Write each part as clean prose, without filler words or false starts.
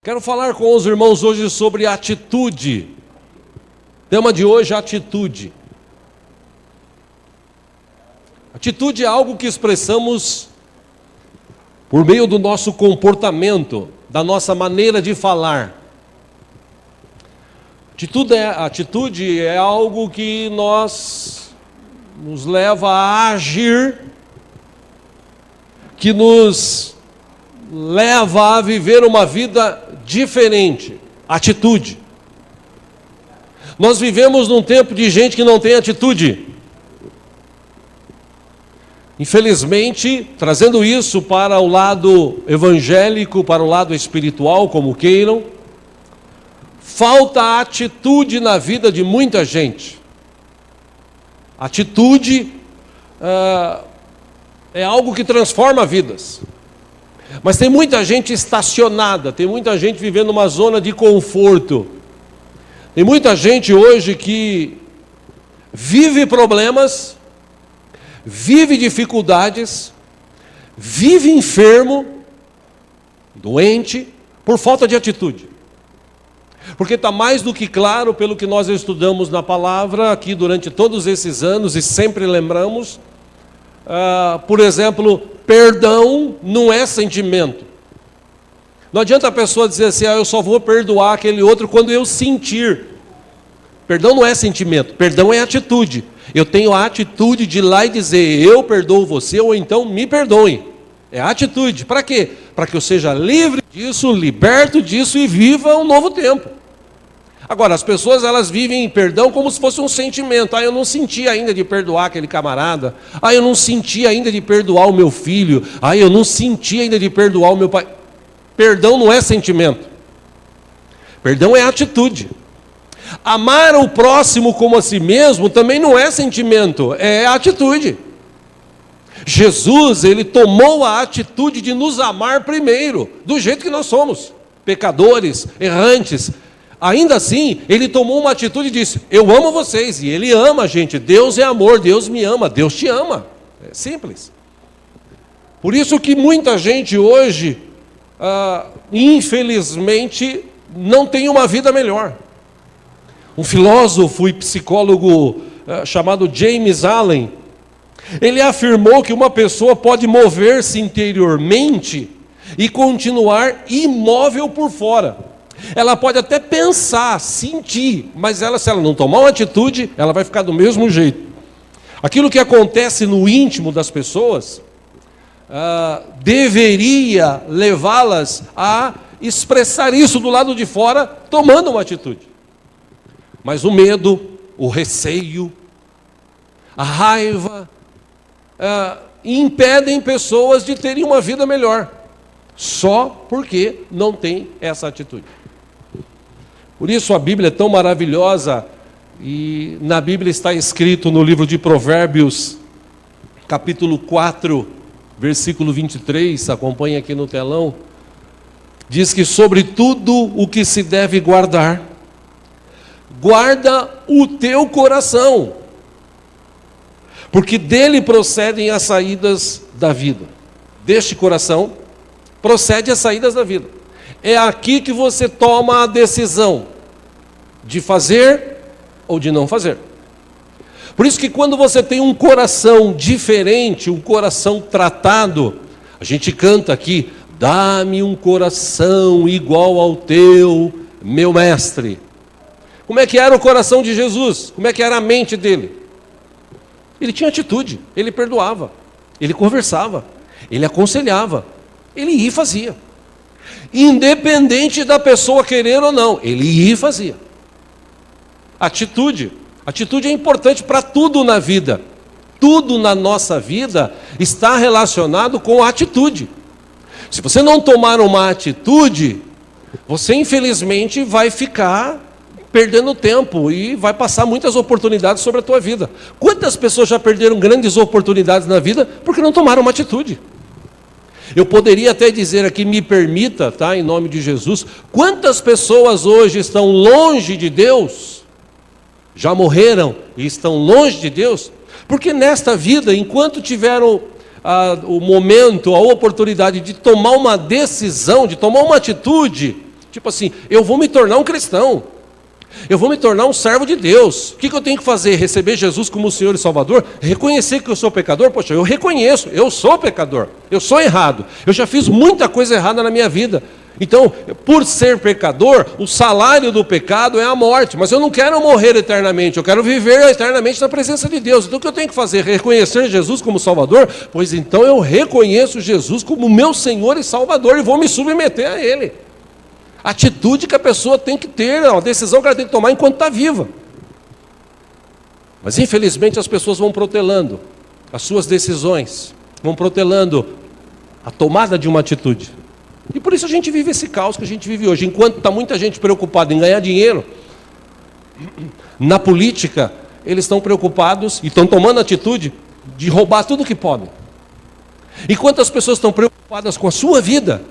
Quero falar com os irmãos hoje sobre atitude. Tema de hoje, atitude. Atitude é algo que expressamos por meio do nosso comportamento, da nossa maneira de falar. Atitude é algo que nos leva a agir, que nos leva a viver uma vida diferente. Atitude. Nós vivemos num tempo de gente que não tem atitude. Infelizmente, trazendo isso para o lado evangélico, para o lado espiritual, como queiram, falta atitude na vida de muita gente. Atitude é algo que transforma vidas. Mas tem muita gente estacionada, tem muita gente vivendo uma zona de conforto. Tem muita gente hoje que vive problemas, vive dificuldades, vive enfermo, doente, por falta de atitude. Porque está mais do que claro, pelo que nós estudamos na palavra aqui durante todos esses anos e sempre lembramos, por exemplo, perdão não é sentimento. Não adianta a pessoa dizer assim, eu só vou perdoar aquele outro quando eu sentir. Perdão não é sentimento, perdão é atitude. Eu tenho a atitude de ir lá e dizer, eu perdoo você, ou então me perdoe. É atitude. Para quê? Para que eu seja livre disso, liberto disso e viva um novo tempo. Agora, as pessoas elas vivem em perdão como se fosse um sentimento. Eu não senti ainda de perdoar aquele camarada. Eu não senti ainda de perdoar o meu filho. Eu não senti ainda de perdoar o meu pai. Perdão não é sentimento. Perdão é atitude. Amar o próximo como a si mesmo também não é sentimento, é atitude. Jesus, ele tomou a atitude de nos amar primeiro, do jeito que nós somos, pecadores, errantes. Ainda assim, ele tomou uma atitude e disse, eu amo vocês, e ele ama a gente. Deus é amor, Deus me ama, Deus te ama. É simples. Por isso que muita gente hoje, infelizmente, não tem uma vida melhor. Um filósofo e psicólogo chamado James Allen, ele afirmou que uma pessoa pode mover-se interiormente e continuar imóvel por fora. Ela pode até pensar, sentir, mas se ela não tomar uma atitude, ela vai ficar do mesmo jeito. Aquilo que acontece no íntimo das pessoas deveria levá-las a expressar isso do lado de fora, tomando uma atitude. Mas o medo, o receio, a raiva, impedem pessoas de terem uma vida melhor, só porque não tem essa atitude. Por isso a Bíblia é tão maravilhosa, e na Bíblia está escrito no livro de Provérbios, capítulo 4, versículo 23, acompanha aqui no telão, diz que sobre tudo o que se deve guardar, guarda o teu coração, porque dele procedem as saídas da vida. Deste coração procede as saídas da vida. É aqui que você toma a decisão de fazer ou de não fazer. Por isso que quando você tem um coração diferente, um coração tratado, a gente canta aqui, dá-me um coração igual ao teu, meu mestre. Como é que era o coração de Jesus? Como é que era a mente dele? Ele tinha atitude, ele perdoava, ele conversava, ele aconselhava, ele ia e fazia. Independente da pessoa querer ou não, ele ia e fazia. Atitude é importante para tudo na vida. Tudo na nossa vida está relacionado com a atitude. Se você não tomar uma atitude, você infelizmente vai ficar perdendo tempo e vai passar muitas oportunidades sobre a tua vida. Quantas pessoas já perderam grandes oportunidades na vida porque não tomaram uma atitude? Eu poderia até dizer aqui, me permita, em nome de Jesus, quantas pessoas hoje estão longe de Deus, já morreram e estão longe de Deus, porque nesta vida, enquanto tiveram o momento, a oportunidade de tomar uma decisão, de tomar uma atitude, Tipo assim, eu vou me tornar um cristão. Eu vou me tornar um servo de Deus. O que eu tenho que fazer? Receber Jesus como Senhor e Salvador? Reconhecer que eu sou pecador? Poxa, eu reconheço, eu sou pecador. Eu sou errado. Eu já fiz muita coisa errada na minha vida. Então, por ser pecador, o salário do pecado é a morte. Mas eu não quero morrer eternamente. Eu quero viver eternamente na presença de Deus. Então o que eu tenho que fazer? Reconhecer Jesus como Salvador? Pois então eu reconheço Jesus como meu Senhor e Salvador e vou me submeter a Ele. Atitude que a pessoa tem que ter, uma decisão que ela tem que tomar enquanto está viva. Mas infelizmente as pessoas vão protelando as suas decisões, vão protelando a tomada de uma atitude. E por isso a gente vive esse caos que a gente vive hoje. Enquanto está muita gente preocupada em ganhar dinheiro, na política, eles estão preocupados e estão tomando atitude de roubar tudo que podem. Enquanto as pessoas estão preocupadas com a sua vida,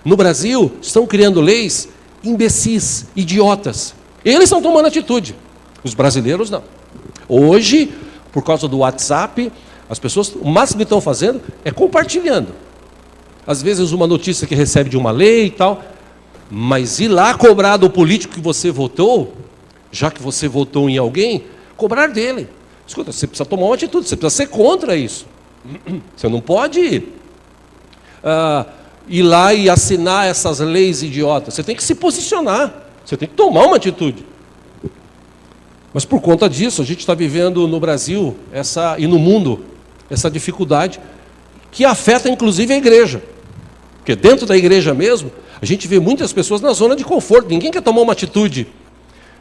no Brasil, estão criando leis imbecis, idiotas. Eles estão tomando atitude. Os brasileiros não. Hoje, por causa do WhatsApp, as pessoas, o máximo que estão fazendo é compartilhando. Às vezes uma notícia que recebe de uma lei e tal, mas ir lá cobrar do político que você votou, já que você votou em alguém, cobrar dele. Escuta, você precisa tomar uma atitude, você precisa ser contra isso. Você não pode ir lá e assinar essas leis idiotas. Você tem que se posicionar, você tem que tomar uma atitude. Mas por conta disso, a gente está vivendo no Brasil e no mundo essa dificuldade que afeta inclusive a igreja. Porque dentro da igreja mesmo, a gente vê muitas pessoas na zona de conforto. Ninguém quer tomar uma atitude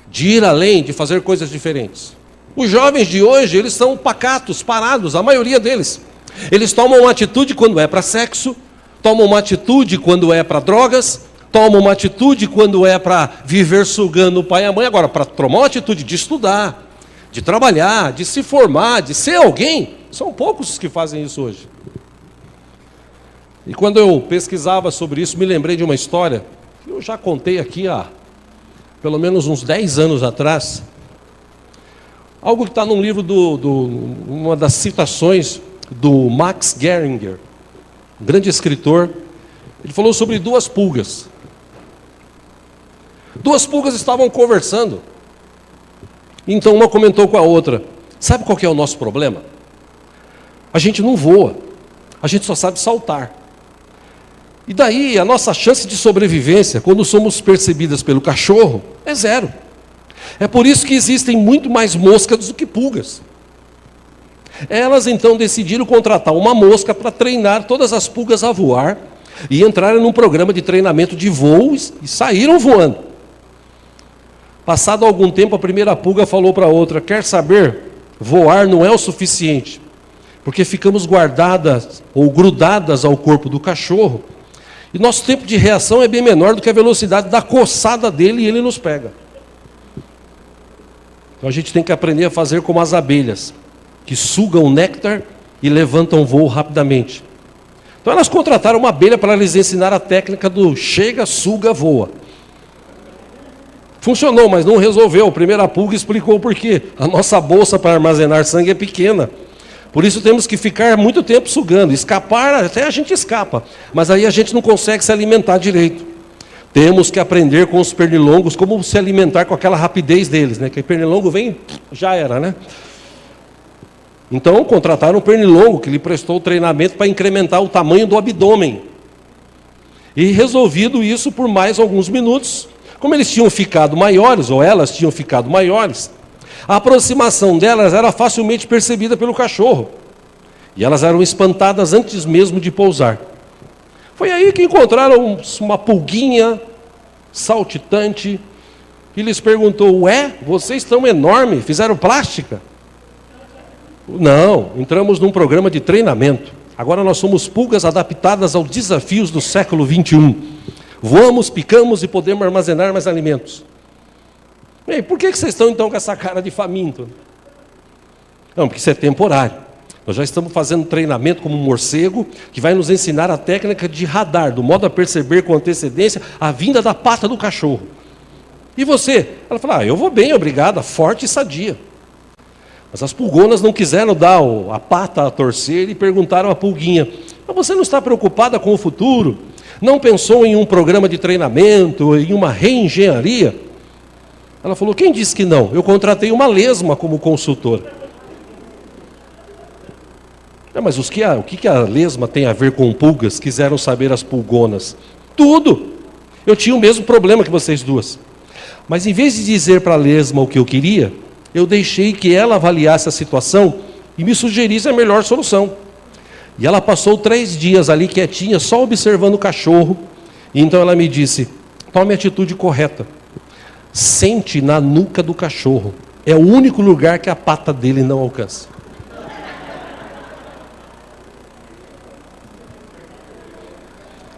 de ir além, de fazer coisas diferentes. Os jovens de hoje, eles são pacatos, parados, a maioria deles. Eles tomam uma atitude quando é para sexo, tomam uma atitude quando é para drogas, tomam uma atitude quando é para viver sugando o pai e a mãe. Agora, para tomar uma atitude de estudar, de trabalhar, de se formar, de ser alguém, são poucos os que fazem isso hoje. E quando eu pesquisava sobre isso, me lembrei de uma história que eu já contei aqui há pelo menos uns 10 anos atrás. Algo que está num livro, uma das citações do Max Geringer, um grande escritor. Ele falou sobre duas pulgas. Duas pulgas estavam conversando. Então uma comentou com a outra: sabe qual que é o nosso problema? A gente não voa, a gente só sabe saltar. E daí a nossa chance de sobrevivência, quando somos percebidas pelo cachorro, é zero. É por isso que existem muito mais moscas do que pulgas. Elas então decidiram contratar uma mosca para treinar todas as pulgas a voar e entraram num programa de treinamento de voo e saíram voando. Passado algum tempo, a primeira pulga falou para a outra: quer saber? Voar não é o suficiente, porque ficamos guardadas ou grudadas ao corpo do cachorro, e nosso tempo de reação é bem menor do que a velocidade da coçada dele e ele nos pega. Então a gente tem que aprender a fazer como as abelhas, que sugam néctar e levantam voo rapidamente. Então elas contrataram uma abelha para lhes ensinar a técnica do chega, suga, voa. Funcionou, mas não resolveu. A primeira pulga explicou por quê. A nossa bolsa para armazenar sangue é pequena. Por isso temos que ficar muito tempo sugando. Escapar, até a gente escapa. Mas aí a gente não consegue se alimentar direito. Temos que aprender com os pernilongos como se alimentar com aquela rapidez deles, né? Que o pernilongo vem, já era, né? Então contrataram um pernilongo que lhe prestou treinamento para incrementar o tamanho do abdômen. E resolvido isso por mais alguns minutos, como eles tinham ficado maiores, ou elas tinham ficado maiores, a aproximação delas era facilmente percebida pelo cachorro. E elas eram espantadas antes mesmo de pousar. Foi aí que encontraram uma pulguinha saltitante e lhes perguntou: ué, vocês estão enormes, fizeram plástica? Não, entramos num programa de treinamento. Agora nós somos pulgas adaptadas aos desafios do século 21. Voamos, picamos e podemos armazenar mais alimentos. E aí, por que vocês estão então com essa cara de faminto? Não, porque isso é temporário. Nós já estamos fazendo treinamento como um morcego, que vai nos ensinar a técnica de radar, do modo a perceber com antecedência a vinda da pata do cachorro. E você? Ela fala: eu vou bem, obrigada, forte e sadia. Mas as pulgonas não quiseram dar a pata a torcer e perguntaram à pulguinha: mas você não está preocupada com o futuro? Não pensou em um programa de treinamento, em uma reengenharia? Ela falou, quem disse que não? Eu contratei uma lesma como consultora. Mas o que a lesma tem a ver com pulgas? Quiseram saber as pulgonas. Tudo! Eu tinha o mesmo problema que vocês duas. Mas em vez de dizer para a lesma o que eu queria, eu deixei que ela avaliasse a situação e me sugerisse a melhor solução. E ela passou 3 dias ali quietinha, só observando o cachorro. E então ela me disse, tome a atitude correta. Sente na nuca do cachorro. É o único lugar que a pata dele não alcança.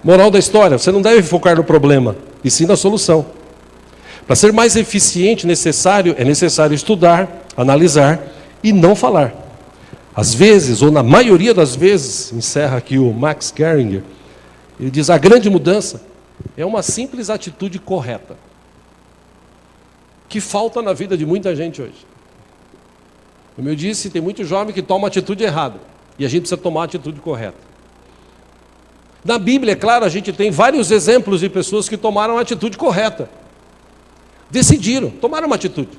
Moral da história, você não deve focar no problema, e sim na solução. Para ser mais eficiente, é necessário estudar, analisar e não falar. Às vezes, ou na maioria das vezes, encerra aqui o Max Geringer, ele diz, a grande mudança é uma simples atitude correta, que falta na vida de muita gente hoje. Como eu disse, tem muito jovem que toma a atitude errada, e a gente precisa tomar a atitude correta. Na Bíblia, é claro, a gente tem vários exemplos de pessoas que tomaram a atitude correta. Decidiram, tomaram uma atitude.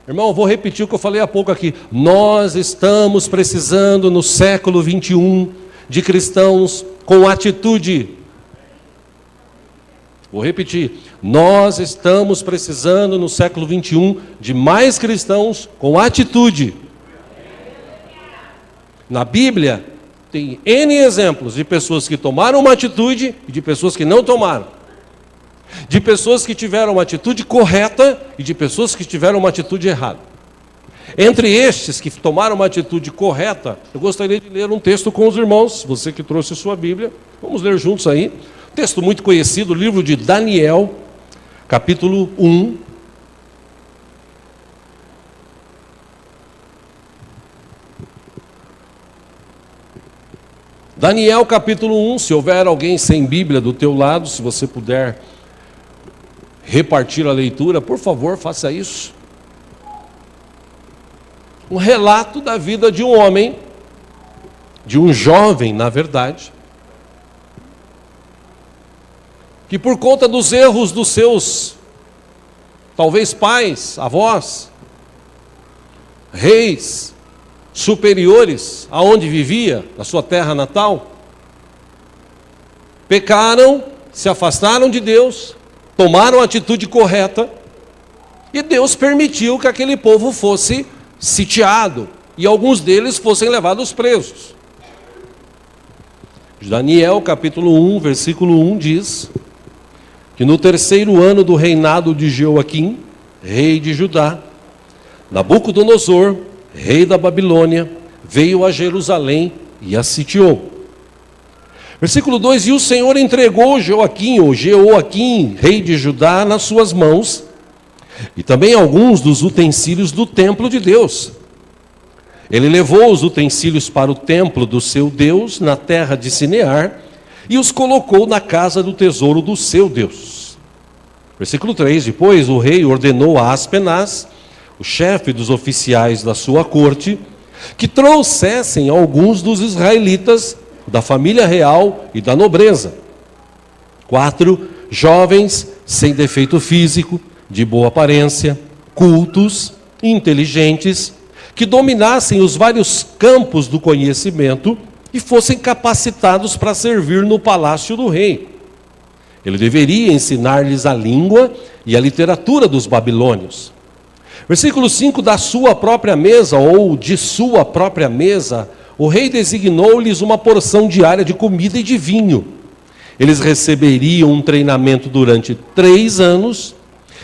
Irmão, eu vou repetir o que eu falei há pouco aqui. Nós estamos precisando no século 21 de cristãos com atitude. Vou repetir. Nós estamos precisando no século 21 de mais cristãos com atitude. Na Bíblia, tem N exemplos de pessoas que tomaram uma atitude e de pessoas que não tomaram. De pessoas que tiveram uma atitude correta e de pessoas que tiveram uma atitude errada. Entre estes que tomaram uma atitude correta, eu gostaria de ler um texto com os irmãos, você que trouxe sua Bíblia, vamos ler juntos aí. Texto muito conhecido, o livro de Daniel, capítulo 1. Daniel capítulo 1, se houver alguém sem Bíblia do teu lado, se você puder repartir a leitura, por favor, faça isso. Um relato da vida de um homem, de um jovem, na verdade, que por conta dos erros dos seus, talvez pais, avós, reis, superiores aonde vivia, na sua terra natal, pecaram, se afastaram de Deus, tomaram a atitude correta, e Deus permitiu que aquele povo fosse sitiado, e alguns deles fossem levados presos. Daniel capítulo 1, versículo 1 diz, que no 3º ano do reinado de Jeoaquim, rei de Judá, Nabucodonosor, rei da Babilônia, veio a Jerusalém e a sitiou. Versículo 2, e o Senhor entregou Jeoaquim, rei de Judá, nas suas mãos, e também alguns dos utensílios do templo de Deus. Ele levou os utensílios para o templo do seu Deus, na terra de Sinear, e os colocou na casa do tesouro do seu Deus. Versículo 3, depois o rei ordenou a Aspenaz, o chefe dos oficiais da sua corte, que trouxessem alguns dos israelitas da família real e da nobreza. 4 jovens sem defeito físico, de boa aparência, cultos, inteligentes, que dominassem os vários campos do conhecimento e fossem capacitados para servir no palácio do rei. Ele deveria ensinar-lhes a língua e a literatura dos babilônios. Versículo 5, da sua própria mesa, ou de sua própria mesa, o rei designou-lhes uma porção diária de comida e de vinho. Eles receberiam um treinamento durante 3 anos,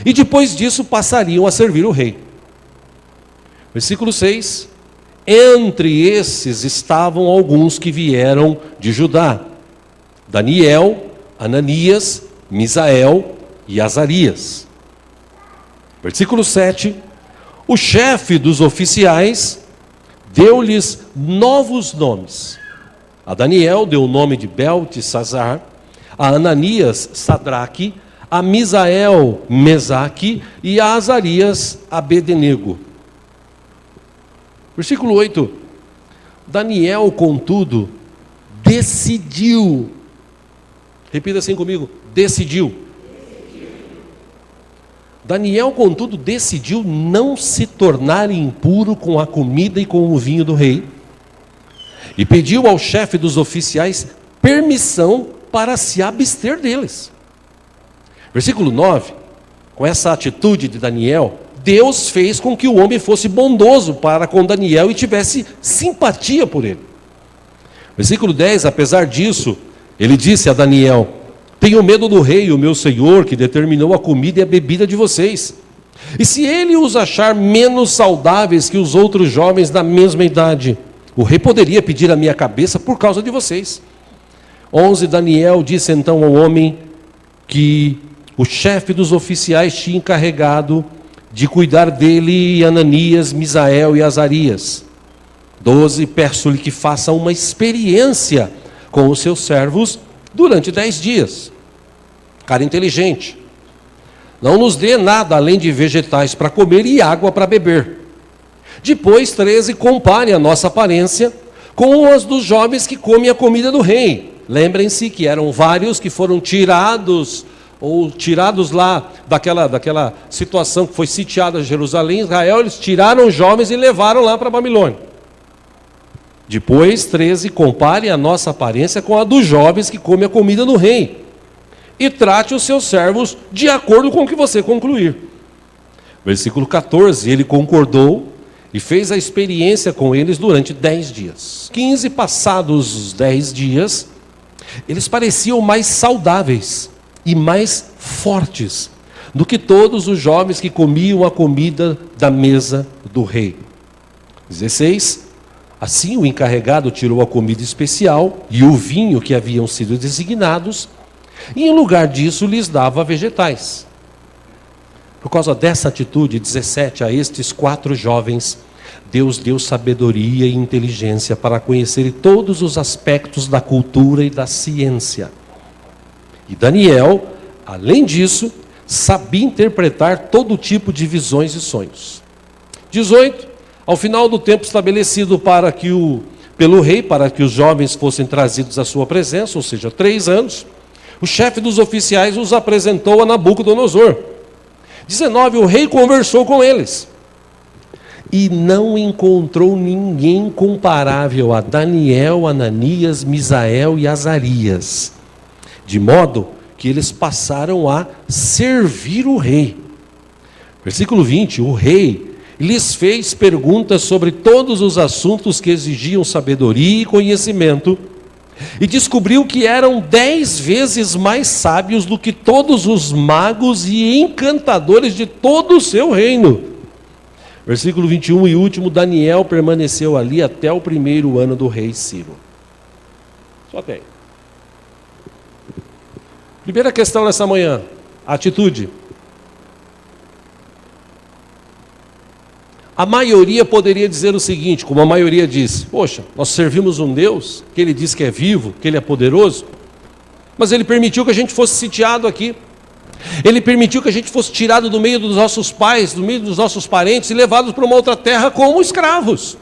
e depois disso passariam a servir o rei. Versículo 6, entre esses estavam alguns que vieram de Judá, Daniel, Ananias, Misael e Azarias. Versículo 7, o chefe dos oficiais deu-lhes novos nomes. A Daniel deu o nome de Beltesazar, a Ananias, Sadraque, a Misael, Mesaque, e a Azarias, Abednego. Versículo 8, Daniel, contudo, decidiu Repita assim comigo: decidiu. Daniel, contudo, decidiu não se tornar impuro com a comida e com o vinho do rei, e pediu ao chefe dos oficiais permissão para se abster deles. Versículo 9, com essa atitude de Daniel, Deus fez com que o homem fosse bondoso para com Daniel e tivesse simpatia por ele. Versículo 10, apesar disso, ele disse a Daniel: tenho medo do rei, o meu senhor, que determinou a comida e a bebida de vocês. E se ele os achar menos saudáveis que os outros jovens da mesma idade, o rei poderia pedir a minha cabeça por causa de vocês. 11, Daniel disse então ao homem que o chefe dos oficiais tinha encarregado de cuidar dele, Ananias, Misael e Azarias. 12, peço-lhe que faça uma experiência com os seus servos durante 10 dias. Cara inteligente. Não nos dê nada além de vegetais para comer e água para beber. Depois, 13, compare a nossa aparência com as dos jovens que comem a comida do rei. Lembrem-se que eram vários que foram tirados lá daquela situação que foi sitiada Jerusalém, Israel. Eles tiraram os jovens e levaram lá para a Babilônia. Depois, 13, compare a nossa aparência com a dos jovens que comem a comida do rei, e trate os seus servos de acordo com o que você concluir. Versículo 14, ele concordou e fez a experiência com eles durante 10 dias. 15, passados os 10 dias, eles pareciam mais saudáveis e mais fortes do que todos os jovens que comiam a comida da mesa do rei. 16, assim o encarregado tirou a comida especial e o vinho que haviam sido designados, e em lugar disso lhes dava vegetais. Por causa dessa atitude, 17, a estes 4 jovens, Deus deu sabedoria e inteligência para conhecerem todos os aspectos da cultura e da ciência. E Daniel, além disso, sabia interpretar todo tipo de visões e sonhos. 18, ao final do tempo estabelecido pelo rei, para que os jovens fossem trazidos à sua presença, ou seja, 3 anos, o chefe dos oficiais os apresentou a Nabucodonosor. 19, o rei conversou com eles e não encontrou ninguém comparável a Daniel, Ananias, Misael e Azarias, de modo que eles passaram a servir o rei. Versículo 20, o rei lhes fez perguntas sobre todos os assuntos que exigiam sabedoria e conhecimento, e descobriu que eram 10 vezes mais sábios do que todos os magos e encantadores de todo o seu reino. Versículo 21 e último, Daniel permaneceu ali até o 1º ano do rei Ciro. Só tem. Primeira questão nessa manhã, atitude. A maioria poderia dizer o seguinte, como a maioria diz: poxa, nós servimos um Deus, que Ele diz que é vivo, que Ele é poderoso, mas Ele permitiu que a gente fosse sitiado aqui. Ele permitiu que a gente fosse tirado do meio dos nossos pais, do meio dos nossos parentes e levados para uma outra terra como escravos.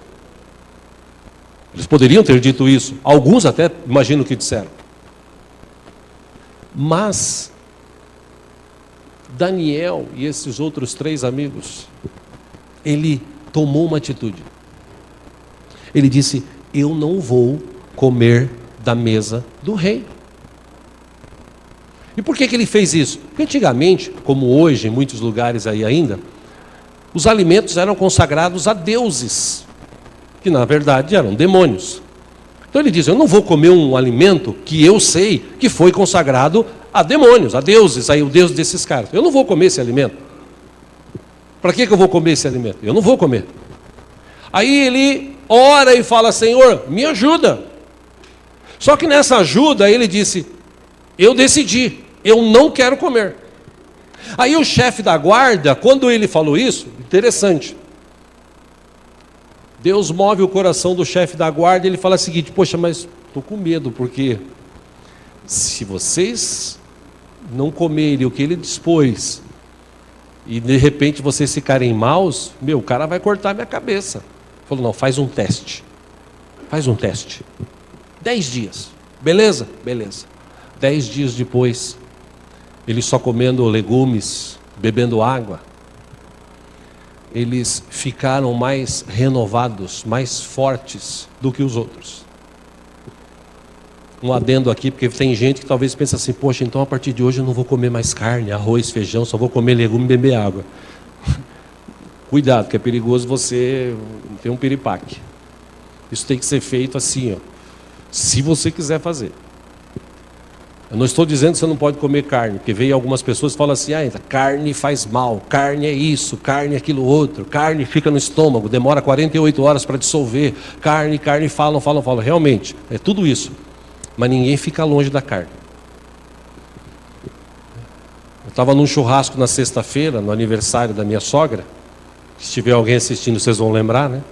Eles poderiam ter dito isso, alguns até imagino que disseram. Mas Daniel e esses outros 3 amigos, ele tomou uma atitude. Ele disse: eu não vou comer da mesa do rei. E por que ele fez isso? Porque antigamente, como hoje em muitos lugares aí ainda, os alimentos eram consagrados a deuses, que na verdade eram demônios. Então ele diz: eu não vou comer um alimento que eu sei que foi consagrado a demônios, a deuses, aí o Deus desses caras. Eu não vou comer esse alimento. Para que eu vou comer esse alimento? Eu não vou comer. Aí ele ora e fala: Senhor, me ajuda. Só que nessa ajuda ele disse: eu decidi, eu não quero comer. Aí o chefe da guarda, quando ele falou isso, interessante, Deus move o coração do chefe da guarda e ele fala o seguinte: poxa, mas estou com medo, porque se vocês não comerem o que ele dispôs, e de repente vocês ficarem maus, o cara vai cortar minha cabeça. Falou: não, faz um teste. Faz um teste. 10 dias. Beleza? Beleza. 10 dias depois, eles só comendo legumes, bebendo água, eles ficaram mais renovados, mais fortes do que os outros. Um adendo aqui, porque tem gente que talvez pense assim, poxa, então a partir de hoje eu não vou comer mais carne, arroz, feijão, só vou comer legume e beber água. Cuidado, que é perigoso você ter um piripaque. Isso tem que ser feito assim, ó, se você quiser fazer. Eu não estou dizendo que você não pode comer carne, porque veio algumas pessoas que falam assim, carne faz mal, carne é isso, carne é aquilo outro, carne fica no estômago, demora 48 horas para dissolver, carne, falam. Realmente, é tudo isso. Mas ninguém fica longe da carne. Eu estava num churrasco na sexta-feira, no aniversário da minha sogra. Se tiver alguém assistindo, vocês vão lembrar, né?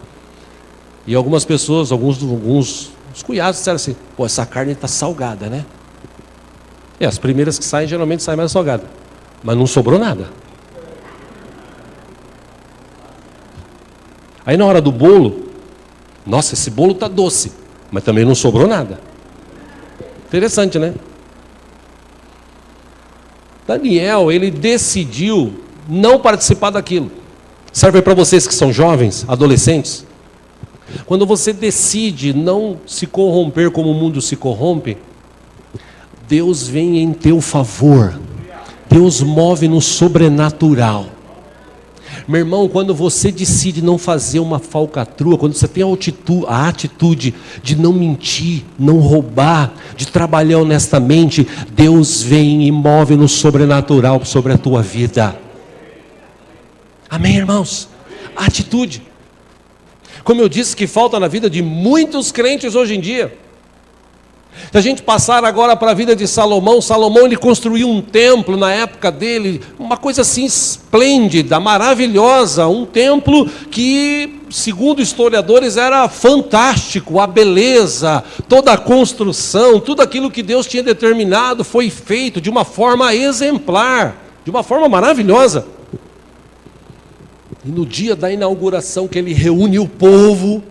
E algumas pessoas, alguns os cunhados disseram assim, pô, essa carne está salgada, né? E as primeiras que saem, geralmente saem mais salgadas. Mas não sobrou nada. Aí na hora do bolo, nossa, esse bolo está doce, mas também não sobrou nada. Interessante, né? Daniel, ele decidiu não participar daquilo. Serve para vocês que são jovens, adolescentes. Quando você decide não se corromper como o mundo se corrompe, Deus vem em teu favor. Deus move no sobrenatural. Meu irmão, quando você decide não fazer uma falcatrua, quando você tem a atitude de não mentir, não roubar, de trabalhar honestamente, Deus vem e move no sobrenatural sobre a tua vida. Amém, irmãos? Atitude. Como eu disse que falta na vida de muitos crentes hoje em dia. Se a gente passar agora para a vida de Salomão, ele construiu um templo na época dele, uma coisa assim esplêndida, maravilhosa, um templo que, segundo historiadores, era fantástico, a beleza, toda a construção, tudo aquilo que Deus tinha determinado foi feito de uma forma exemplar, de uma forma maravilhosa. E no dia da inauguração que ele reúne o povo,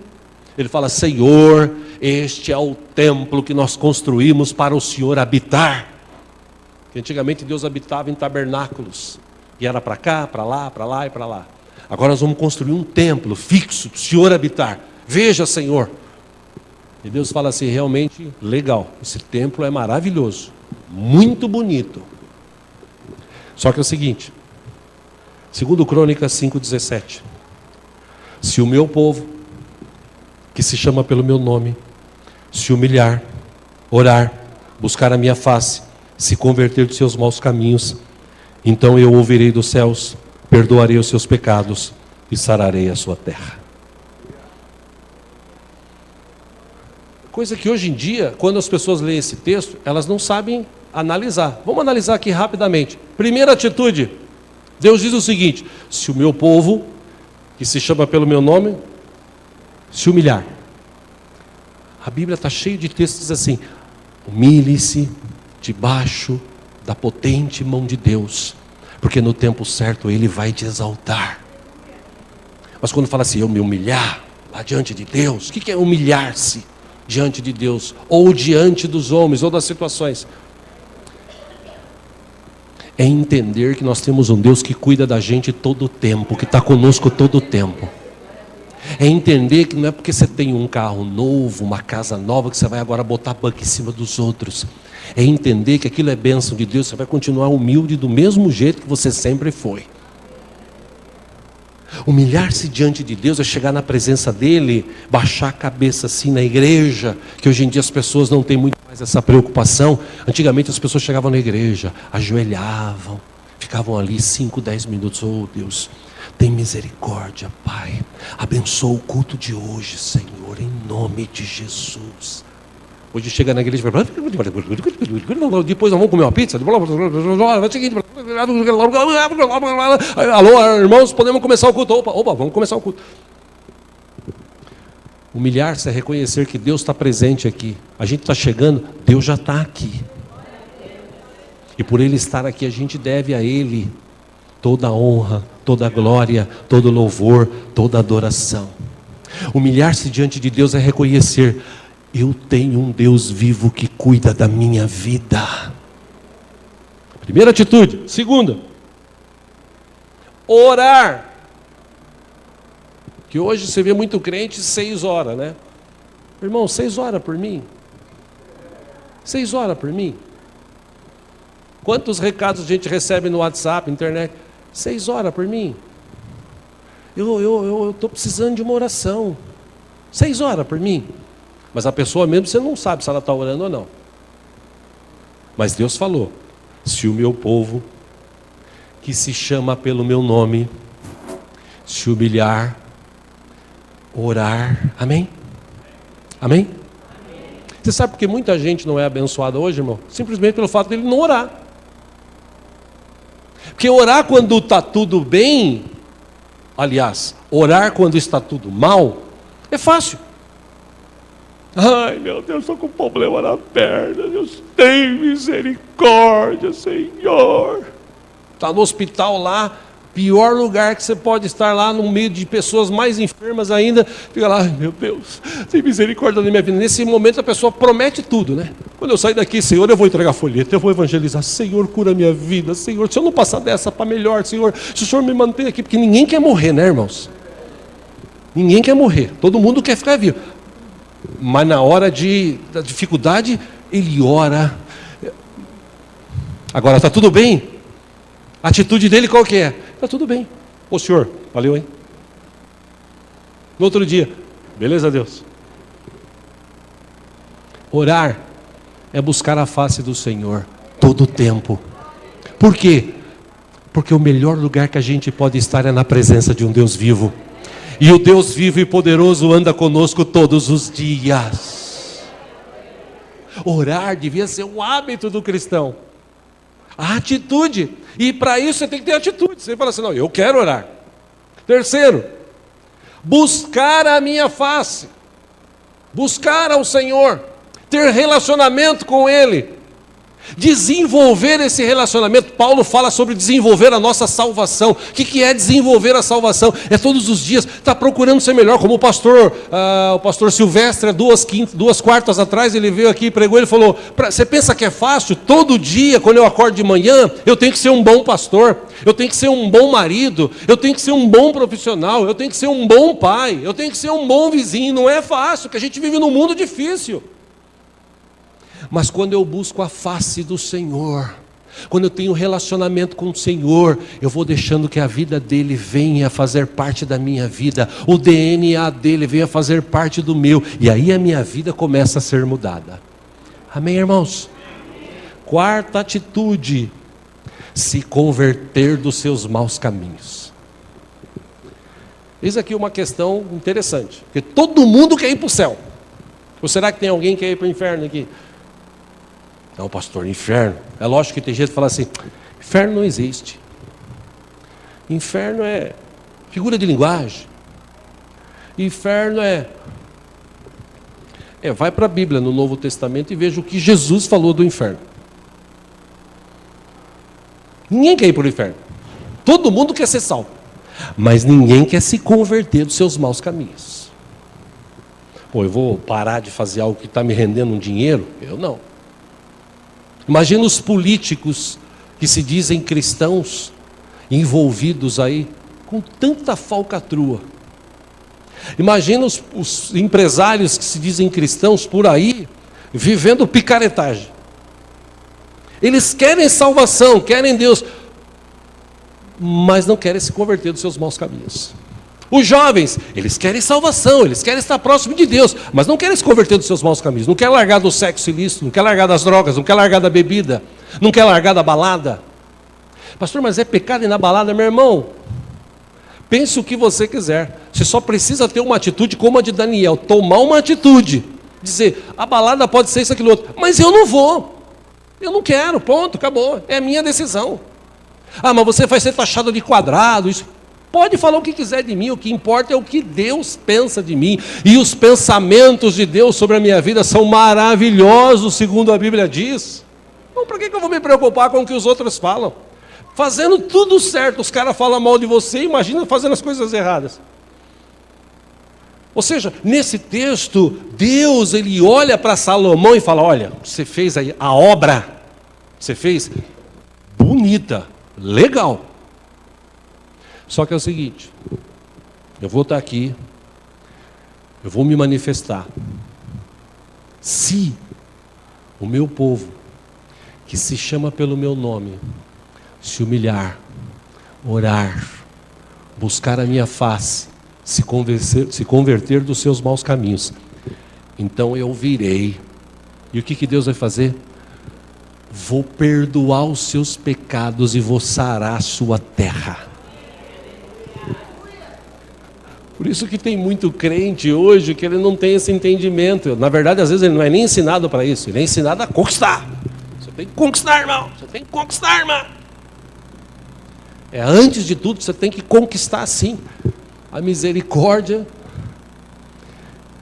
ele fala, Senhor, este é o templo que nós construímos para o Senhor habitar. Porque antigamente Deus habitava em tabernáculos. E era para cá, para lá e para lá. Agora nós vamos construir um templo fixo para o Senhor habitar. Veja, Senhor. E Deus fala assim, realmente legal. Esse templo é maravilhoso. Muito bonito. Só que é o seguinte. Segundo Crônicas 5:17. Se o meu povo, que se chama pelo meu nome, se humilhar, orar, buscar a minha face, se converter dos seus maus caminhos, então eu ouvirei dos céus, perdoarei os seus pecados e sararei a sua terra. Coisa que hoje em dia, quando as pessoas leem esse texto, elas não sabem analisar. Vamos analisar aqui rapidamente. Primeira atitude, Deus diz o seguinte, se o meu povo, que se chama pelo meu nome, se humilhar. A Bíblia está cheia de textos assim, humilhe-se debaixo da potente mão de Deus, porque no tempo certo Ele vai te exaltar. Mas quando fala assim, eu me humilhar lá diante de Deus, o que é humilhar-se diante de Deus? Ou diante dos homens, ou das situações? É entender que nós temos um Deus que cuida da gente todo o tempo, que está conosco todo o tempo. É entender que não é porque você tem um carro novo, uma casa nova, que você vai agora botar banco em cima dos outros. É entender que aquilo é bênção de Deus, você vai continuar humilde do mesmo jeito que você sempre foi. Humilhar-se diante de Deus é chegar na presença dEle, baixar a cabeça assim na igreja, que hoje em dia as pessoas não têm muito mais essa preocupação. Antigamente as pessoas chegavam na igreja, ajoelhavam, ficavam ali 5, 10 minutos, oh Deus, tem misericórdia, Pai. Abençoa o culto de hoje, Senhor, em nome de Jesus. Hoje chega na igreja, depois nós vamos comer uma pizza. Alô, irmãos, podemos começar o culto? Opa, vamos começar o culto. Humilhar-se é reconhecer que Deus está presente aqui. A gente está chegando, Deus já está aqui. E por Ele estar aqui, a gente deve a Ele toda a honra, toda a glória, todo o louvor, toda a adoração. Humilhar-se diante de Deus é reconhecer, eu tenho um Deus vivo que cuida da minha vida. Primeira atitude. Segunda, orar. Que hoje você vê muito crente 6 horas, né? Irmão, 6 horas por mim. 6 horas por mim. Quantos recados a gente recebe no WhatsApp, internet? 6 horas por mim. Eu estou precisando de uma oração. 6 horas por mim. Mas a pessoa mesmo, você não sabe se ela está orando ou não. Mas Deus falou, se o meu povo, que se chama pelo meu nome, se humilhar, orar, amém? Amém? Você sabe por que muita gente não é abençoada hoje, irmão? Simplesmente pelo fato de ele não orar. Porque orar quando está tudo bem, aliás, orar quando está tudo mal, é fácil. Ai, meu Deus, estou com problema na perna. Deus tem misericórdia, Senhor. Está no hospital lá, pior lugar que você pode estar lá, no meio de pessoas mais enfermas ainda. Fica lá, ai meu Deus, tem misericórdia da minha vida. Nesse momento a pessoa promete tudo, né? Quando eu sair daqui, Senhor, eu vou entregar folheto, eu vou evangelizar. Senhor, cura a minha vida. Senhor, se eu não passar dessa para melhor, Senhor, se o Senhor me manter aqui, porque ninguém quer morrer, né, irmãos? Ninguém quer morrer, todo mundo quer ficar vivo. Mas na hora da dificuldade, ele ora. Agora, está tudo bem? A atitude dele qual que é? Está tudo bem. Ô Senhor, valeu, hein? No outro dia, beleza, Deus? Orar é buscar a face do Senhor todo o tempo. Por quê? Porque o melhor lugar que a gente pode estar é na presença de um Deus vivo. E o Deus vivo e poderoso anda conosco todos os dias. Orar devia ser um hábito do cristão. A atitude. E para isso você tem que ter atitude. Você fala assim, não, eu quero orar. Terceiro, buscar a minha face. Buscar ao Senhor. Ter relacionamento com Ele. Desenvolver esse relacionamento. Paulo fala sobre desenvolver a nossa salvação. O que é desenvolver a salvação? É todos os dias estar procurando ser melhor. Como o pastor Silvestre, duas quartas atrás, ele veio aqui e pregou, ele falou, você pensa que é fácil? Todo dia, quando eu acordo de manhã, eu tenho que ser um bom pastor, eu tenho que ser um bom marido, eu tenho que ser um bom profissional, eu tenho que ser um bom pai, eu tenho que ser um bom vizinho. Não é fácil, porque a gente vive num mundo difícil. Mas quando eu busco a face do Senhor, quando eu tenho relacionamento com o Senhor, eu vou deixando que a vida dele venha fazer parte da minha vida, o DNA dele venha fazer parte do meu, e aí a minha vida começa a ser mudada. Amém, irmãos? Quarta atitude, se converter dos seus maus caminhos. Eis aqui uma questão interessante, porque todo mundo quer ir para o céu. Ou será que tem alguém que quer ir para o inferno aqui? Não, pastor, inferno. É lógico que tem gente que fala assim, inferno não existe. Inferno é figura de linguagem. Inferno vai para a Bíblia no Novo Testamento e veja o que Jesus falou do inferno. Ninguém quer ir para o inferno. Todo mundo quer ser salvo. Mas ninguém quer se converter dos seus maus caminhos. Pô, eu vou parar de fazer algo que está me rendendo um dinheiro? Eu não. Imagina os políticos que se dizem cristãos, envolvidos aí com tanta falcatrua. Imagina os empresários que se dizem cristãos por aí, vivendo picaretagem. Eles querem salvação, querem Deus, mas não querem se converter dos seus maus caminhos. Os jovens, eles querem salvação, eles querem estar próximo de Deus, mas não querem se converter dos seus maus caminhos, não querem largar do sexo ilícito, não querem largar das drogas, não querem largar da bebida, não querem largar da balada. Pastor, mas é pecado ir na balada, meu irmão? Pense o que você quiser, você só precisa ter uma atitude como a de Daniel, tomar uma atitude, dizer, a balada pode ser isso, aquilo, outro, mas eu não vou, eu não quero, ponto, acabou, é a minha decisão. Ah, mas você vai ser taxado de quadrado, isso. Pode falar o que quiser de mim, o que importa é o que Deus pensa de mim. E os pensamentos de Deus sobre a minha vida são maravilhosos, segundo a Bíblia diz. Então, por que eu vou me preocupar com o que os outros falam? Fazendo tudo certo, os caras falam mal de você, imagina fazendo as coisas erradas. Ou seja, nesse texto, Deus ele olha para Salomão e fala: olha, você fez aí a obra, você fez bonita, legal. Só que é o seguinte, eu vou estar aqui, eu vou me manifestar. Se o meu povo, que se chama pelo meu nome, se humilhar, orar, buscar a minha face, se converter dos seus maus caminhos, então eu virei. E o que Deus vai fazer? Vou perdoar os seus pecados e vou sarar a sua terra. Por isso que tem muito crente hoje que ele não tem esse entendimento. Na verdade, às vezes ele não é nem ensinado para isso, ele é ensinado a conquistar. Você tem que conquistar, irmão. Você tem que conquistar, irmã. Antes de tudo, você tem que conquistar sim a misericórdia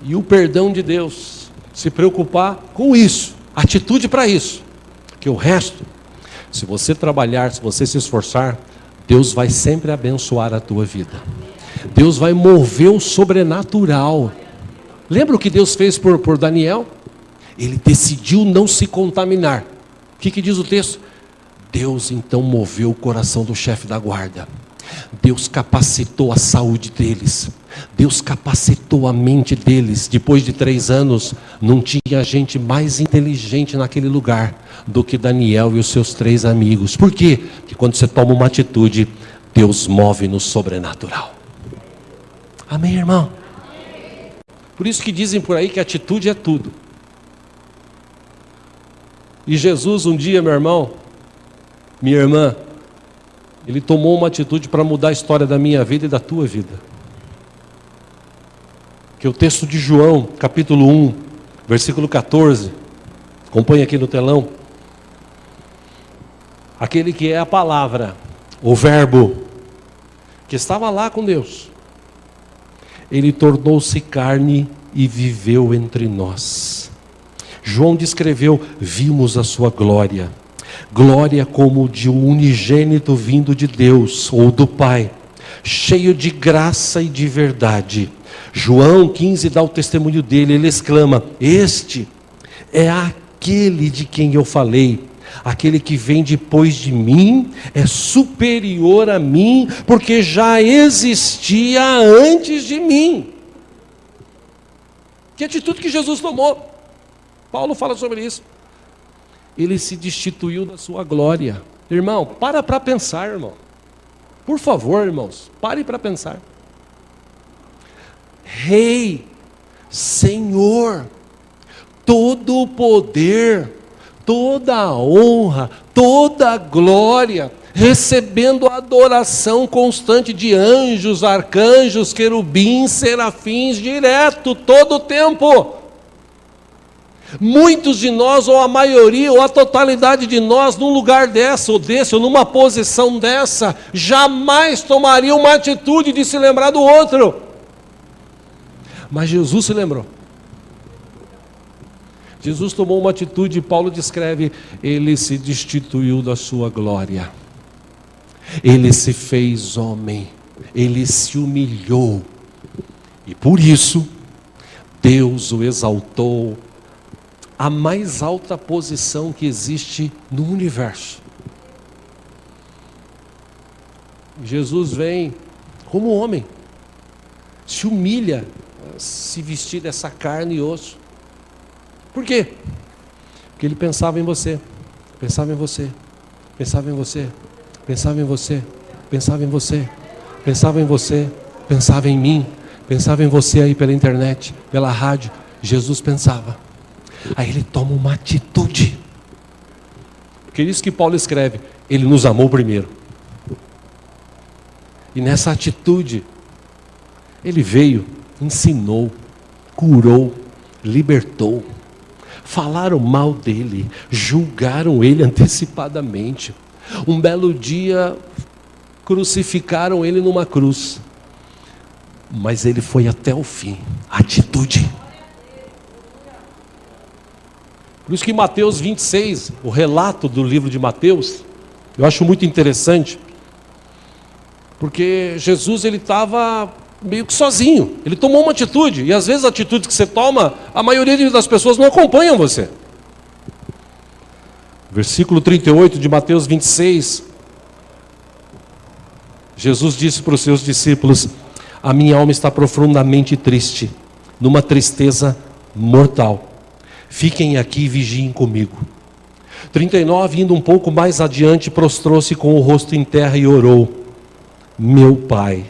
e o perdão de Deus. Se preocupar com isso, atitude para isso. Que o resto, se você trabalhar, se você se esforçar, Deus vai sempre abençoar a tua vida. Deus vai mover o sobrenatural. Lembra o que Deus fez por Daniel? Ele decidiu não se contaminar. O que diz o texto? Deus então moveu o coração do chefe da guarda. Deus capacitou a saúde deles. Deus capacitou a mente deles. Depois de 3 anos, não tinha gente mais inteligente naquele lugar do que Daniel e os seus 3 amigos. Por quê? Porque quando você toma uma atitude, Deus move no sobrenatural. Amém, irmão? Por isso que dizem por aí que atitude é tudo. E Jesus um dia, meu irmão, minha irmã, ele tomou uma atitude para mudar a história da minha vida e da tua vida. Que é o texto de João, capítulo 1, versículo 14. Acompanhe aqui no telão. Aquele que é a palavra, o verbo, que estava lá com Deus. Ele tornou-se carne e viveu entre nós. João descreveu: vimos a sua glória. Glória como de um unigênito vindo de Deus, ou do Pai, cheio de graça e de verdade. João 15 dá o testemunho dele, ele exclama: este é aquele de quem eu falei. Aquele que vem depois de mim é superior a mim, porque já existia antes de mim. Que atitude que Jesus tomou? Paulo fala sobre isso. Ele se destituiu da sua glória. Irmão, para pensar, irmão. Por favor, irmãos, pare para pensar. Rei, Senhor, todo o poder, toda a honra, toda a glória, recebendo a adoração constante de anjos, arcanjos, querubins, serafins, direto, todo o tempo. Muitos de nós, ou a maioria, ou a totalidade de nós, num lugar dessa, ou desse, ou numa posição dessa, jamais tomaria uma atitude de se lembrar do outro. Mas Jesus se lembrou. Jesus tomou uma atitude, e Paulo descreve: ele se destituiu da sua glória. Ele se fez homem. Ele se humilhou. E por isso, Deus o exaltou à mais alta posição que existe no universo. Jesus vem como homem, se humilha, se vestir dessa carne e osso. Por quê? Porque ele pensava em você, pensava em você, pensava em você, pensava em você, pensava em você, pensava em você, pensava em mim, pensava em você aí pela internet, pela rádio. Jesus pensava. Aí ele toma uma atitude. Porque é isso que Paulo escreve: ele nos amou primeiro. E nessa atitude, ele veio, ensinou, curou, libertou. Falaram mal dele, julgaram ele antecipadamente. Um belo dia, crucificaram ele numa cruz. Mas ele foi até o fim. Atitude. Por isso que Mateus 26, o relato do livro de Mateus, eu acho muito interessante. Porque Jesus, ele estava meio que sozinho. Ele tomou uma atitude, e às vezes a atitude que você toma, a maioria das pessoas não acompanham você. Versículo 38 de Mateus 26, Jesus disse para os seus discípulos: a minha alma está profundamente triste, numa tristeza mortal. Fiquem aqui e vigiem comigo. 39, indo um pouco mais adiante, prostrou-se com o rosto em terra e orou: meu Pai,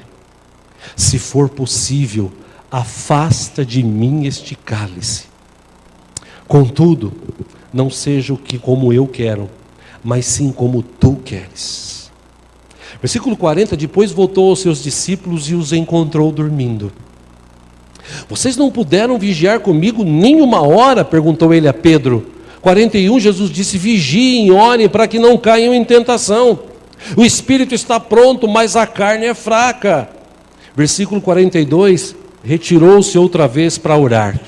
se for possível, afasta de mim este cálice. Contudo, não seja o que como eu quero, mas sim como tu queres. Versículo 40, depois voltou aos seus discípulos e os encontrou dormindo. Vocês não puderam vigiar comigo nem uma hora? Perguntou ele a Pedro. 41, Jesus disse: vigiem, orem para que não caiam em tentação. O espírito está pronto, mas a carne é fraca. Versículo 42, retirou-se outra vez para orar.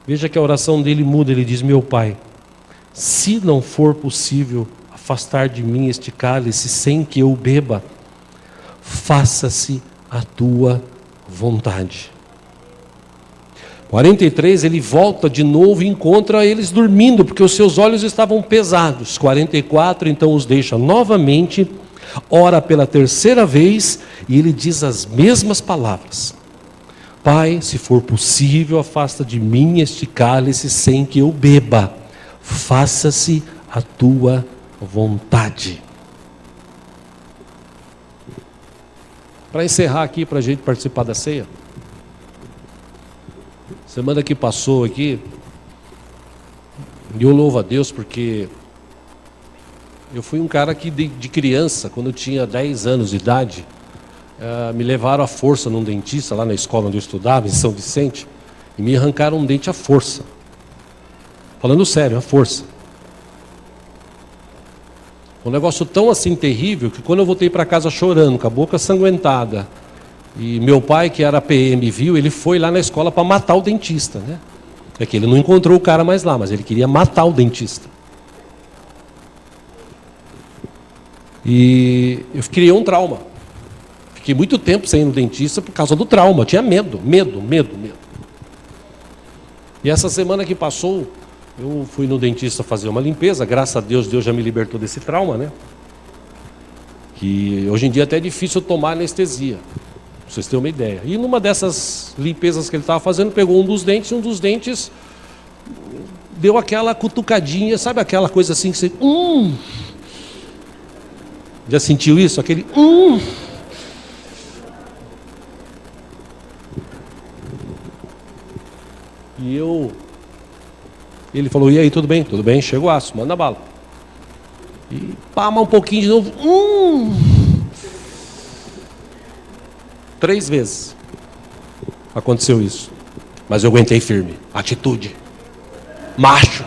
Veja que a oração dele muda, ele diz: meu Pai, se não for possível afastar de mim este cálice sem que eu beba, faça-se a tua vontade. 43, ele volta de novo e encontra eles dormindo, porque os seus olhos estavam pesados. 44, então os deixa novamente, ora pela terceira vez, e ele diz as mesmas palavras: Pai, se for possível, afasta de mim este cálice sem que eu beba, faça-se a tua vontade. Para encerrar aqui, para a gente participar da ceia, semana que passou aqui, eu louvo a Deus porque eu fui um cara que de criança, quando eu tinha 10 anos de idade, me levaram à força num dentista lá na escola onde eu estudava, em São Vicente, e me arrancaram um dente à força. Falando sério, à força. Um negócio tão assim terrível que quando eu voltei para casa chorando, com a boca sanguentada, e meu pai, que era PM, viu, ele foi lá na escola para matar o dentista, né? É que ele não encontrou o cara mais lá, mas ele queria matar o dentista. E eu criei um trauma. Fiquei muito tempo sem ir no dentista por causa do trauma. Eu tinha medo. E essa semana que passou, eu fui no dentista fazer uma limpeza. Graças a Deus, Deus já me libertou desse trauma, né? Que hoje em dia até é difícil tomar anestesia, pra vocês terem uma ideia. E numa dessas limpezas que ele estava fazendo, pegou um dos dentes, e um dos dentes deu aquela cutucadinha, sabe aquela coisa assim que você... Já sentiu isso? Aquele... E ele falou: e aí, tudo bem? Tudo bem, chega o aço, manda bala. E pama um pouquinho de novo. 3 vezes aconteceu isso. Mas eu aguentei firme. Atitude. Macho.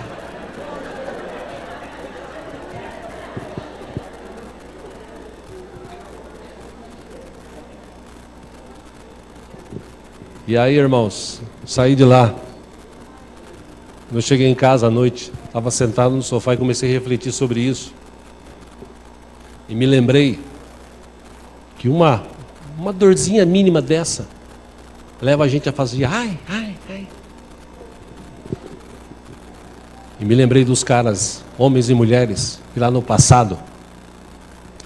E aí, irmãos, saí de lá. Quando eu cheguei em casa à noite, estava sentado no sofá e comecei a refletir sobre isso. E me lembrei que uma dorzinha mínima dessa leva a gente a fazer ai. E me lembrei dos caras, homens e mulheres, que lá no passado,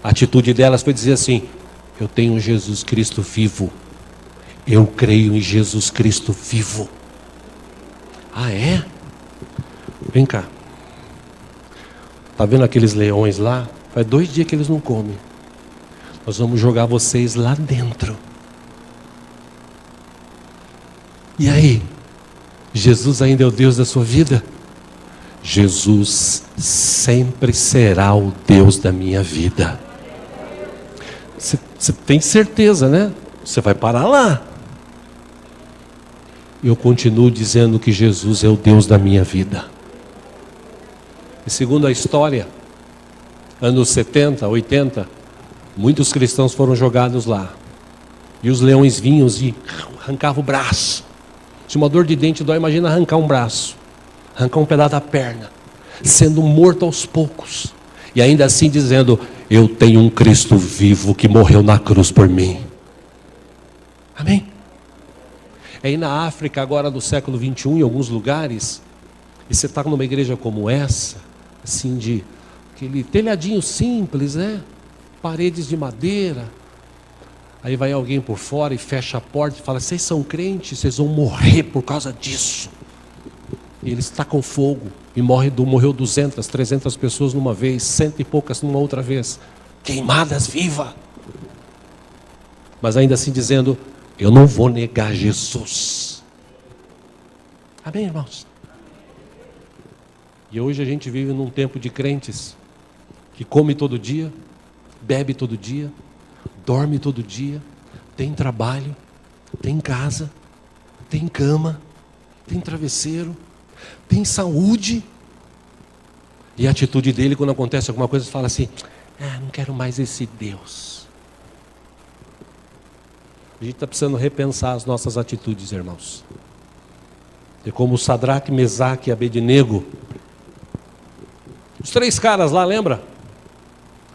a atitude delas foi dizer assim: eu tenho Jesus Cristo vivo. Eu creio em Jesus Cristo vivo. Ah, é? Vem cá. Tá vendo aqueles leões lá? Faz 2 dias que eles não comem. Nós vamos jogar vocês lá dentro. E aí? Jesus ainda é o Deus da sua vida? Jesus sempre será o Deus da minha vida. Você tem certeza, né? Você vai parar lá. Eu continuo dizendo que Jesus é o Deus da minha vida. E segundo a história, anos 70, 80, muitos cristãos foram jogados lá. E os leões vinham e arrancavam o braço. Se uma dor de dente dói, imagina arrancar um braço, arrancar um pedaço da perna, sendo morto aos poucos. E ainda assim dizendo: eu tenho um Cristo vivo que morreu na cruz por mim. Amém? Aí na África, agora do século 21, em alguns lugares, e você está numa igreja como essa, assim, de aquele telhadinho simples, né? Paredes de madeira. Aí vai alguém por fora e fecha a porta e fala: vocês são crentes, vocês vão morrer por causa disso. E eles tacam fogo e morreu 200, 300 pessoas numa vez, 100 e poucas numa outra vez, queimadas vivas. Mas ainda assim dizendo: eu não vou negar Jesus. Amém, irmãos? E hoje a gente vive num tempo de crentes que come todo dia, bebe todo dia, dorme todo dia, tem trabalho, tem casa, tem cama, tem travesseiro, tem saúde. E a atitude dele, quando acontece alguma coisa, fala assim: não quero mais esse Deus. A gente está precisando repensar as nossas atitudes, irmãos. É como Sadraque, Mesaque e Abednego. Os 3 caras lá, lembra?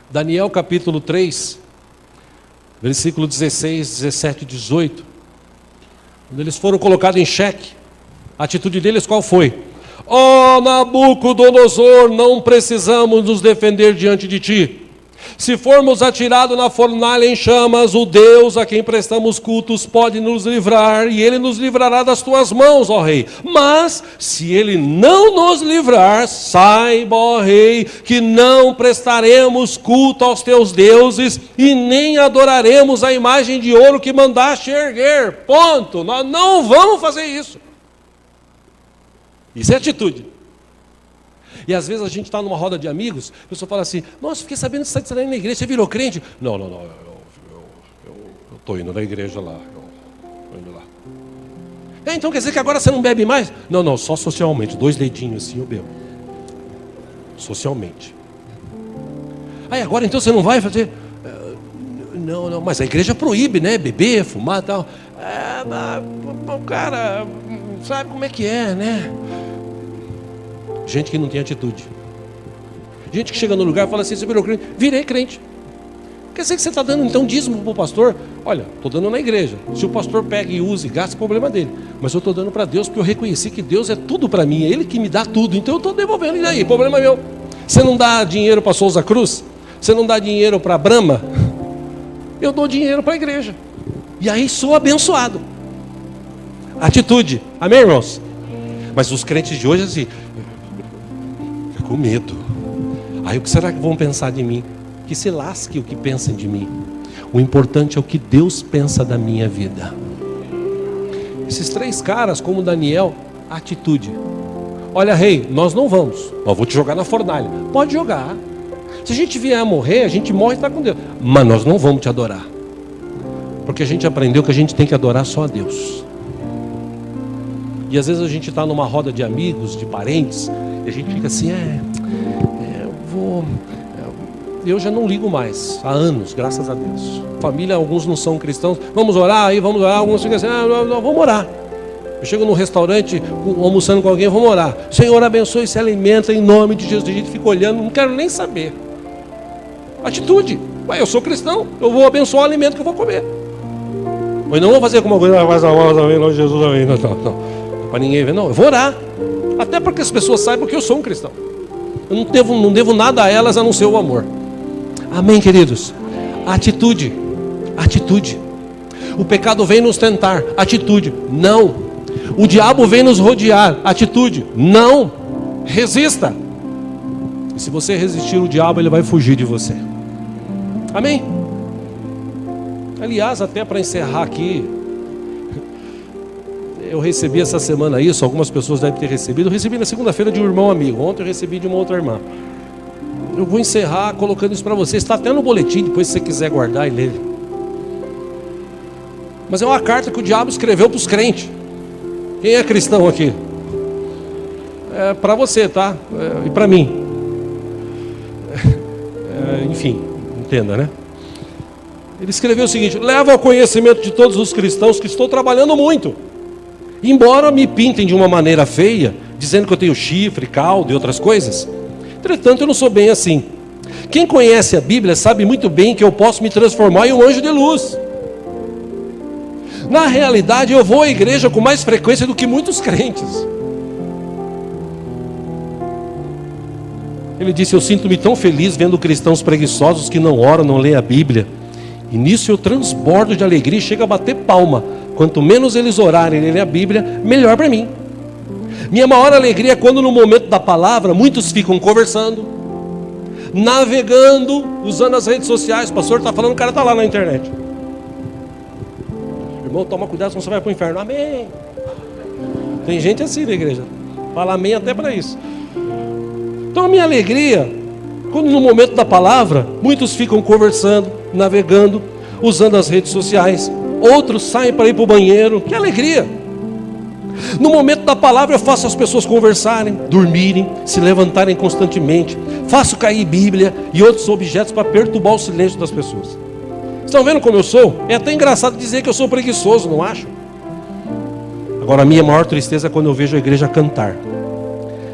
Daniel capítulo 3, versículo 16, 17 e 18. Quando eles foram colocados em xeque, a atitude deles qual foi? Ó Nabucodonosor, não precisamos nos defender diante de ti. Se formos atirados na fornalha em chamas, o Deus a quem prestamos cultos pode nos livrar, e Ele nos livrará das tuas mãos, ó rei. Mas, se Ele não nos livrar, saiba, ó rei, que não prestaremos culto aos teus deuses, e nem adoraremos a imagem de ouro que mandaste erguer. Ponto. Nós não vamos fazer isso. Isso é atitude. E às vezes a gente está numa roda de amigos, a pessoa fala assim: nossa, fiquei sabendo que você está indo na igreja, você virou crente? Não, eu estou indo na igreja lá, estou indo lá. Então quer dizer que agora você não bebe mais? Não, só socialmente, 2 dedinhos assim eu bebo. Socialmente. Aí agora então você não vai fazer? Não, mas a igreja proíbe, né? Beber, fumar e tal. O cara sabe como é que é, né? Gente que não tem atitude. Gente que chega no lugar e fala assim: você virou crente? Virei crente. Quer dizer que você está dando então dízimo para o pastor? Olha, estou dando na igreja. Se o pastor pega e usa e gasta, é problema dele. Mas eu estou dando para Deus, porque eu reconheci que Deus é tudo para mim. É Ele que me dá tudo. Então eu estou devolvendo. E daí? Problema meu. Você não dá dinheiro para Souza Cruz? Você não dá dinheiro para Brahma? Eu dou dinheiro para a igreja. E aí sou abençoado. Atitude. Amém, irmãos? Mas os crentes de hoje assim, com medo. Aí o que será que vão pensar de mim? Que se lasque o que pensem de mim. O importante é o que Deus pensa da minha vida. Esses 3 caras, como Daniel, atitude. Olha, rei, nós não vamos. Eu vou te jogar na fornalha. Pode jogar. Se a gente vier a morrer, a gente morre e está com Deus. Mas nós não vamos te adorar. Porque a gente aprendeu que a gente tem que adorar só a Deus. E às vezes a gente está numa roda de amigos, de parentes, e a gente fica assim: eu já não ligo mais, há anos, graças a Deus. Família, alguns não são cristãos, vamos orar, alguns ficam assim: não, vamos orar. Eu chego num restaurante, almoçando com alguém, vamos orar. Senhor, abençoe esse alimento em nome de Jesus. A gente fica olhando, não quero nem saber. Atitude. Eu sou cristão, eu vou abençoar o alimento que eu vou comer. Mas não vou fazer como uma coisa: faz a voz, amém, nós Jesus, amém. Não. Para ninguém ver, não, eu vou orar. Até para que as pessoas saibam que eu sou um cristão. Eu não devo nada a elas a não ser o amor. Amém, queridos? Atitude. O pecado vem nos tentar. Atitude. Não. O diabo vem nos rodear. Atitude. Não. Resista. E se você resistir o diabo, ele vai fugir de você. Amém? Aliás, até para encerrar aqui, eu recebi essa semana isso, algumas pessoas devem ter recebido. Eu recebi na segunda-feira de um irmão amigo. Ontem eu recebi de uma outra irmã. Eu vou encerrar colocando isso para vocês. Está até no boletim, depois se você quiser guardar e ler. Mas é uma carta que o diabo escreveu para os crentes. Quem é cristão aqui? É para você, tá? E para mim. Enfim, entenda, né? Ele escreveu o seguinte: leva ao conhecimento de todos os cristãos que estou trabalhando muito. Embora me pintem de uma maneira feia, dizendo que eu tenho chifre, caldo e outras coisas, entretanto eu não sou bem assim. Quem conhece a Bíblia sabe muito bem que eu posso me transformar em um anjo de luz. Na realidade, eu vou à igreja com mais frequência do que muitos crentes. Ele disse: eu sinto-me tão feliz vendo cristãos preguiçosos que não oram, não leem a Bíblia. E nisso eu transbordo de alegria e chego a bater palma. Quanto menos eles orarem e lerem a Bíblia, melhor para mim. Minha maior alegria é quando no momento da palavra, muitos ficam conversando, navegando, usando as redes sociais. O pastor está falando, o cara está lá na internet. Irmão, toma cuidado, senão você vai para o inferno. Amém. Tem gente assim na igreja. Fala amém até para isso. Então a minha alegria, quando no momento da palavra, muitos ficam conversando, navegando, usando as redes sociais. Outros saem para ir para o banheiro. Que alegria! No momento da palavra eu faço as pessoas conversarem, dormirem, se levantarem constantemente. Faço cair Bíblia e outros objetos para perturbar o silêncio das pessoas. Estão vendo como eu sou? É até engraçado dizer que eu sou preguiçoso, não acho? Agora a minha maior tristeza é quando eu vejo a igreja cantar.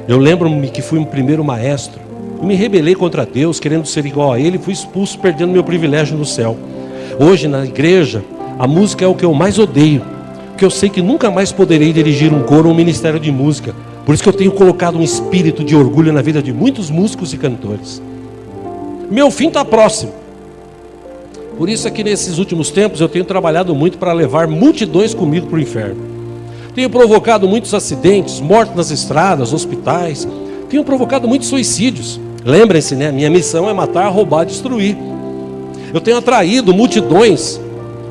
Eu lembro-me que fui um primeiro maestro. Eu me rebelei contra Deus, querendo ser igual a Ele, fui expulso, perdendo meu privilégio no céu. Hoje na igreja, a música é o que eu mais odeio, porque eu sei que nunca mais poderei dirigir um coro ou um ministério de música. Por isso que eu tenho colocado um espírito de orgulho na vida de muitos músicos e cantores. Meu fim está próximo. Por isso é que nesses últimos tempos eu tenho trabalhado muito para levar multidões comigo para o inferno. Tenho provocado muitos acidentes, mortes nas estradas, hospitais. Tenho provocado muitos suicídios. Lembrem-se, né? Minha missão é matar, roubar, destruir. Eu tenho atraído multidões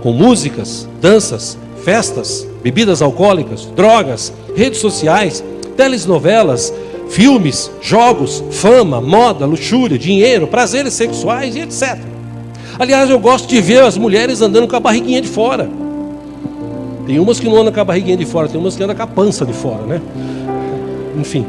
com músicas, danças, festas, bebidas alcoólicas, drogas, redes sociais, telenovelas, filmes, jogos, fama, moda, luxúria, dinheiro, prazeres sexuais e etc. Aliás, eu gosto de ver as mulheres andando com a barriguinha de fora. Tem umas que não andam com a barriguinha de fora, tem umas que andam com a pança de fora, né? Enfim.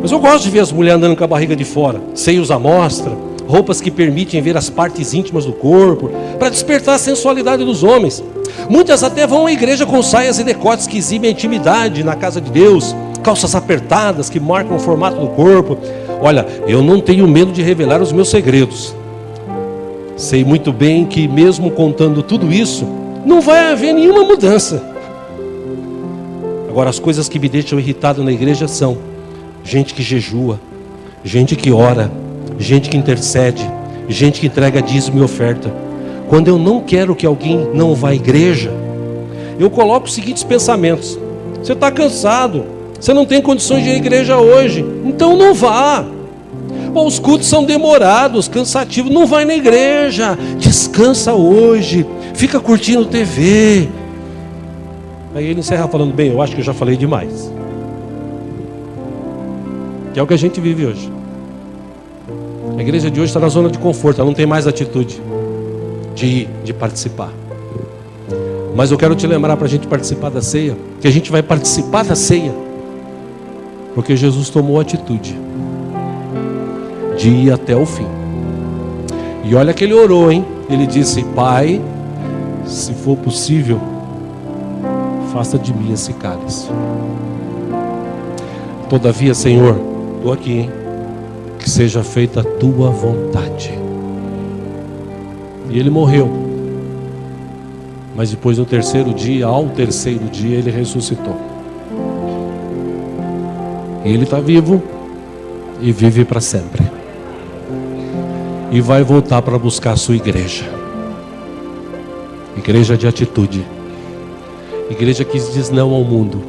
Mas eu gosto de ver as mulheres andando com a barriga de fora, seios à mostra, roupas que permitem ver as partes íntimas do corpo, para despertar a sensualidade dos homens. Muitas até vão à igreja com saias e decotes que exibem a intimidade na casa de Deus, calças apertadas que marcam o formato do corpo. Olha, eu não tenho medo de revelar os meus segredos. Sei muito bem que mesmo contando tudo isso, não vai haver nenhuma mudança. Agora, as coisas que me deixam irritado na igreja são gente que jejua, gente que ora, gente que intercede, gente que entrega dízimo e oferta. Quando eu não quero que alguém não vá à igreja, eu coloco os seguintes pensamentos: você está cansado, você não tem condições de ir à igreja hoje, então não vá. Bom, os cultos são demorados, cansativos, não vai na igreja, descansa hoje, fica curtindo TV. Aí ele encerra falando: bem, eu acho que eu já falei demais. Que é o que a gente vive hoje. A igreja de hoje está na zona de conforto, ela não tem mais atitude de ir, de participar. Mas eu quero te lembrar, para a gente participar da ceia, que a gente vai participar da ceia porque Jesus tomou a atitude de ir até o fim. E olha que ele orou, hein? Ele disse: Pai, se for possível, faça de mim esse cálice. Todavia, Senhor, estou aqui, hein? Que seja feita a tua vontade. E ele morreu. Mas depois no terceiro dia, ao terceiro dia, ele ressuscitou. E ele está vivo e vive para sempre. E vai voltar para buscar a sua igreja. Igreja de atitude. Igreja que diz não ao mundo.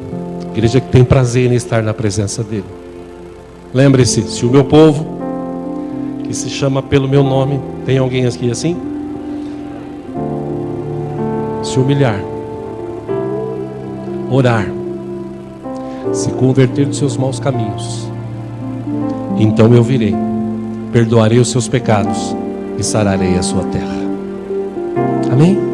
Igreja que tem prazer em estar na presença dele. Lembre-se, se o meu povo, que se chama pelo meu nome, tem alguém aqui assim? Se humilhar, orar, se converter dos seus maus caminhos, então eu virei, perdoarei os seus pecados e sararei a sua terra. Amém?